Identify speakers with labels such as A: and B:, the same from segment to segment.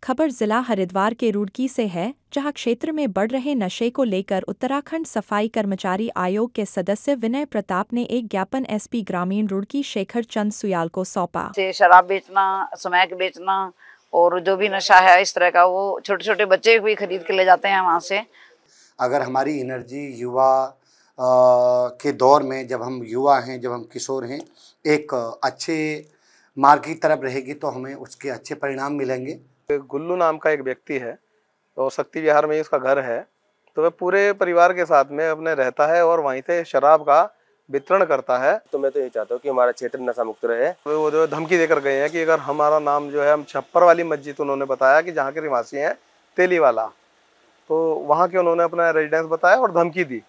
A: खबर जिला हरिद्वार के रुड़की से है, जहां क्षेत्र में बढ़ रहे नशे को लेकर उत्तराखंड सफाई कर्मचारी आयोग के सदस्य विनय प्रताप ने एक ज्ञापन एसपी ग्रामीण रुड़की शेखर चंद सुयाल को सौंपा।
B: से शराब बेचना, स्मैक बेचना और जो भी नशा है इस तरह का, वो छोटे छोटे बच्चे भी खरीद के ले जाते हैं वहाँ से।
C: अगर हमारी एनर्जी युवा के दौर में, जब हम युवा हैं, जब हम किशोर हैं, एक अच्छे मार्ग की तरफ रहेगी तो हमें उसके अच्छे परिणाम मिलेंगे।
D: गुल्लू नाम का एक व्यक्ति है और शक्ति विहार में ही उसका घर है, तो वह पूरे परिवार के साथ में अपने रहता है और वहीं से शराब का वितरण करता है।
E: तो मैं तो ये चाहता हूँ कि हमारा क्षेत्र नशा मुक्त रहे।
D: वो जो धमकी देकर गए हैं कि अगर हमारा नाम जो है, हम छप्पर वाली मस्जिद उन्होंने बताया कि जहाँ के निवासी हैं तेली वाला, तो वहाँ के उन्होंने अपना रेजिडेंस बताया और धमकी दी।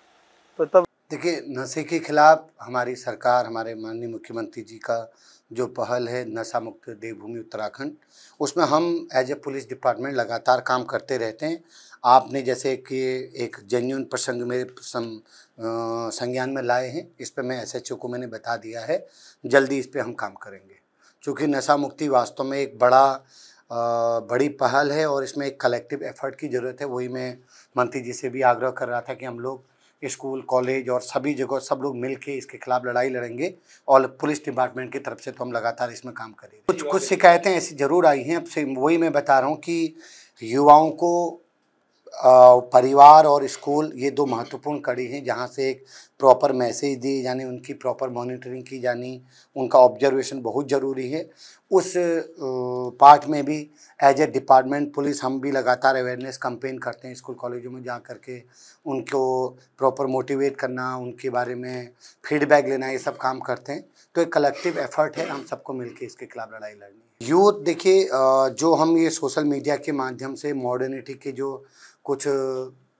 D: तो तब
C: देखिए, नशे के खिलाफ हमारी सरकार, हमारे माननीय मुख्यमंत्री जी का जो पहल है नशा मुक्त देवभूमि उत्तराखंड, उसमें हम एज ए पुलिस डिपार्टमेंट लगातार काम करते रहते हैं। आपने जैसे कि एक जेन्युइन प्रसंग में संज्ञान में लाए हैं, इस पर मैं एसएचओ को मैंने बता दिया है, जल्दी इस पे हम काम करेंगे, क्योंकि नशा मुक्ति वास्तव में एक बड़ी पहल है और इसमें एक कलेक्टिव एफर्ट की ज़रूरत है। वही मैं मंत्री जी से भी आग्रह कर रहा था कि हम लोग स्कूल, कॉलेज और सभी जगह सब लोग मिल के इसके खिलाफ लड़ाई लड़ेंगे और पुलिस डिपार्टमेंट की तरफ से तो हम लगातार इसमें काम करेंगे। कुछ शिकायतें ऐसी ज़रूर आई हैं, अब वही मैं बता रहा हूँ कि युवाओं को परिवार और स्कूल ये दो महत्वपूर्ण कड़ी हैं, जहाँ से एक प्रॉपर मैसेज दी जानी, उनकी प्रॉपर मॉनिटरिंग की जानी, उनका ऑब्जर्वेशन बहुत ज़रूरी है। उस पार्ट में भी एज ए डिपार्टमेंट पुलिस हम भी लगातार अवेयरनेस कैंपेन करते हैं स्कूल कॉलेजों में जा करके, उनको प्रॉपर मोटिवेट करना, उनके बारे में फीडबैक लेना, ये सब काम करते हैं। तो एक कलेक्टिव एफर्ट है, हम सबको मिलकर इसके खिलाफ लड़ाई लड़नी है। यूथ देखिए, जो हम ये सोशल मीडिया के माध्यम से मॉडर्निटी के जो कुछ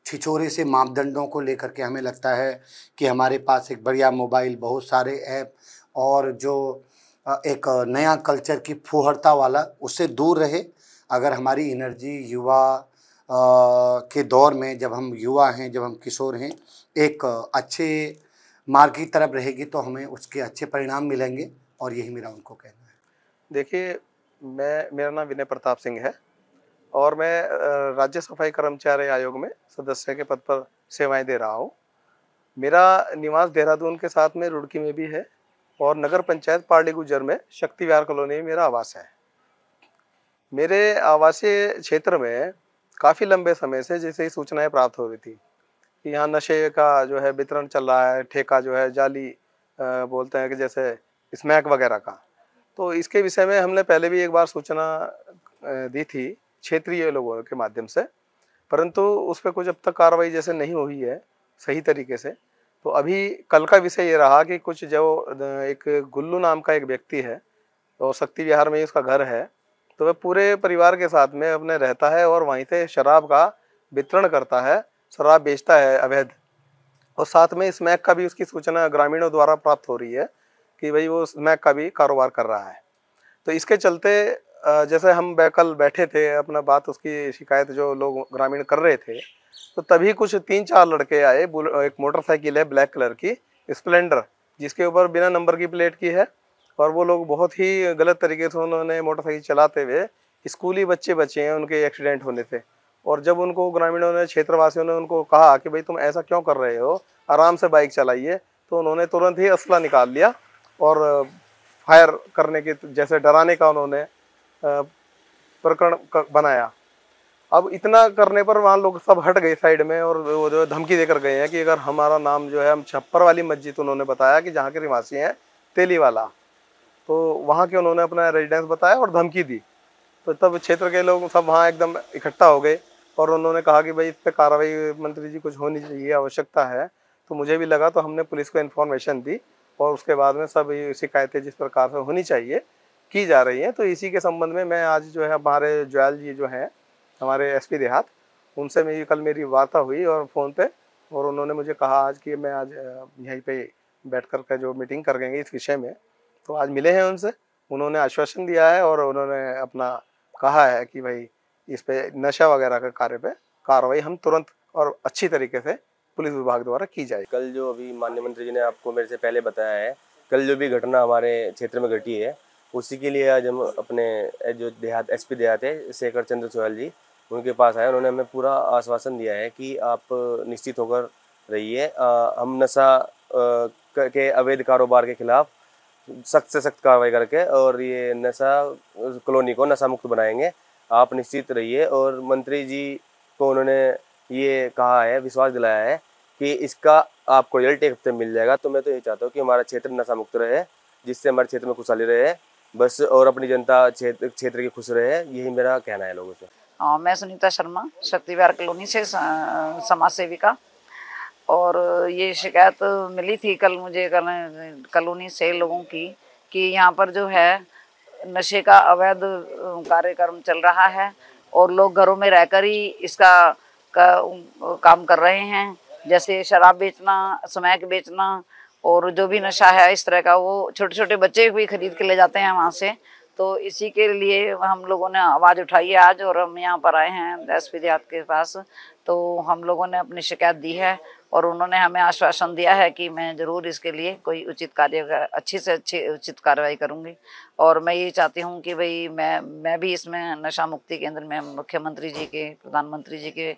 C: छिछोरे से मापदंडों को लेकर के हमें लगता है कि हमारे पास एक बढ़िया मोबाइल, बहुत सारे ऐप और जो एक नया कल्चर की फुहरता वाला, उससे दूर रहे। अगर हमारी एनर्जी युवा के दौर में, जब हम युवा हैं, जब हम किशोर हैं, एक अच्छे मार्ग की तरफ रहेगी तो हमें उसके अच्छे परिणाम मिलेंगे, और यही मेरा उनको कहना है।
D: देखिए, मेरा नाम विनय प्रताप सिंह है और मैं राज्य सफाई कर्मचारी आयोग में सदस्य के पद पर सेवाएं दे रहा हूँ। मेरा निवास देहरादून के साथ में रुड़की में भी है और नगर पंचायत पार्ली गुजर में शक्ति विहार कॉलोनी में मेरा आवास है। मेरे आवासीय क्षेत्र में काफ़ी लंबे समय से जैसे ही सूचनाएं प्राप्त हो रही थी कि यहाँ नशे का जो है वितरण चल रहा है, ठेका जो है जाली बोलते हैं कि जैसे स्मैक वगैरह का, तो इसके विषय में हमने पहले भी एक बार सूचना दी थी क्षेत्रीय लोगों के माध्यम से, परंतु उस पर कुछ अब तक कार्रवाई जैसे नहीं हुई है सही तरीके से। तो अभी कल का विषय ये रहा कि कुछ जो एक गुल्लू नाम का एक व्यक्ति है और शक्ति विहार में ही उसका घर है, तो वह पूरे परिवार के साथ में अपने रहता है और वहीं से शराब का वितरण करता है, शराब बेचता है अवैध, और साथ में स्मैक का भी उसकी सूचना ग्रामीणों द्वारा प्राप्त हो रही है कि भाई वो स्मैक का भी कारोबार कर रहा है। तो इसके चलते जैसे हम कल बैठे थे, अपना बात उसकी शिकायत जो लोग ग्रामीण कर रहे थे, तो तभी कुछ 3-4 लड़के आए। एक मोटरसाइकिल है ब्लैक कलर की स्प्लेंडर, जिसके ऊपर बिना नंबर की प्लेट की है, और वो लोग बहुत ही गलत तरीके से उन्होंने मोटरसाइकिल चलाते हुए स्कूली बच्चे बचे हैं उनके एक्सीडेंट होने से। और जब उनको ग्रामीणों ने, क्षेत्रवासियों ने उनको कहा कि भाई तुम ऐसा क्यों कर रहे हो, आराम से बाइक चलाइए, तो उन्होंने तुरंत ही असला निकाल लिया और फायर करने के, जैसे डराने का उन्होंने प्रकरण बनाया। अब इतना करने पर वहाँ लोग सब हट गए साइड में, और वो जो धमकी देकर गए हैं कि अगर हमारा नाम जो है, हम छप्पर वाली मस्जिद उन्होंने बताया कि जहाँ के निवासी हैं तेली वाला, तो वहाँ के उन्होंने अपना रेजिडेंस बताया और धमकी दी। तो तब क्षेत्र के लोग सब वहाँ एकदम इकट्ठा हो गए और उन्होंने कहा कि भाई इस पर कार्रवाई मंत्री जी कुछ होनी चाहिए, आवश्यकता है। तो मुझे भी लगा, तो हमने पुलिस को इन्फॉर्मेशन दी और उसके बाद में सब शिकायतें जिस प्रकार से होनी चाहिए की जा रही हैं। तो इसी के संबंध में मैं आज जो है, हमारे ज्वाल जी जो हैं हमारे एसपी देहात, उनसे कल मेरी वार्ता हुई और फ़ोन पे, और उन्होंने मुझे कहा आज कि मैं आज यहीं पे बैठ कर के जो मीटिंग करेंगे इस विषय में। तो आज मिले हैं उनसे, उन्होंने आश्वासन दिया है और उन्होंने अपना कहा है कि भाई इस पे नशा वगैरह के कार्य पे कार्रवाई हम तुरंत और अच्छी तरीके से पुलिस विभाग द्वारा की जाए।
E: कल जो अभी माननीय मंत्री जी ने आपको मेरे से पहले बताया है, कल जो भी घटना हमारे क्षेत्र में घटी है, उसी के लिए आज हम अपने जो देहात एसपी देहात है शेखर चंद्र सोयाल जी, उनके पास आए। उन्होंने हमें पूरा आश्वासन दिया है कि आप निश्चित होकर रहिए। हम नशा के अवैध कारोबार के खिलाफ सख्त से सख्त कार्रवाई करके और ये नशा कॉलोनी को नशा मुक्त बनाएंगे। आप निश्चित रहिए। और मंत्री जी को उन्होंने ये कहा है, विश्वास दिलाया है कि इसका आपको रिजल्ट एक हफ्ते में मिल जाएगा। तो मैं तो ये चाहता हूँ कि हमारा क्षेत्र नशा मुक्त रहे, जिससे हमारे क्षेत्र में खुशहाली रहे बस, और अपनी जनता क्षेत्र की खुश रहे, यही मेरा कहना है लोगों से।
B: मैं सुनीता शर्मा, शक्ति विहार कॉलोनी से समाज सेविका। और ये शिकायत मिली थी कल मुझे कॉलोनी से लोगों की कि यहाँ पर जो है नशे का अवैध कार्यक्रम चल रहा है और लोग घरों में रहकर ही इसका काम कर रहे हैं। जैसे शराब बेचना, स्मैक बेचना और जो भी नशा है इस तरह का, वो छोटे छोटे बच्चे भी खरीद के ले जाते हैं वहाँ से। तो इसी के लिए हम लोगों ने आवाज़ उठाई है आज, और हम यहाँ पर आए हैं एसपी देहात के पास। तो हम लोगों ने अपनी शिकायत दी है और उन्होंने हमें आश्वासन दिया है कि मैं ज़रूर इसके लिए कोई उचित कार्य, अच्छी से अच्छी उचित कार्रवाई करूँगी। और मैं ये चाहती हूँ कि भाई मैं भी इसमें नशा मुक्ति केंद्र में मुख्यमंत्री जी के, प्रधानमंत्री जी के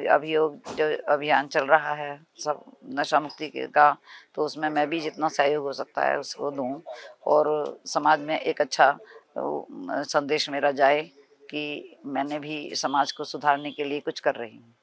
B: अभियोग जो अभियान चल रहा है सब नशा मुक्ति का, तो उसमें मैं भी जितना सहयोग हो सकता है उसको दूँ और समाज में एक अच्छा संदेश मेरा जाए कि मैंने भी समाज को सुधारने के लिए कुछ कर रही हूँ।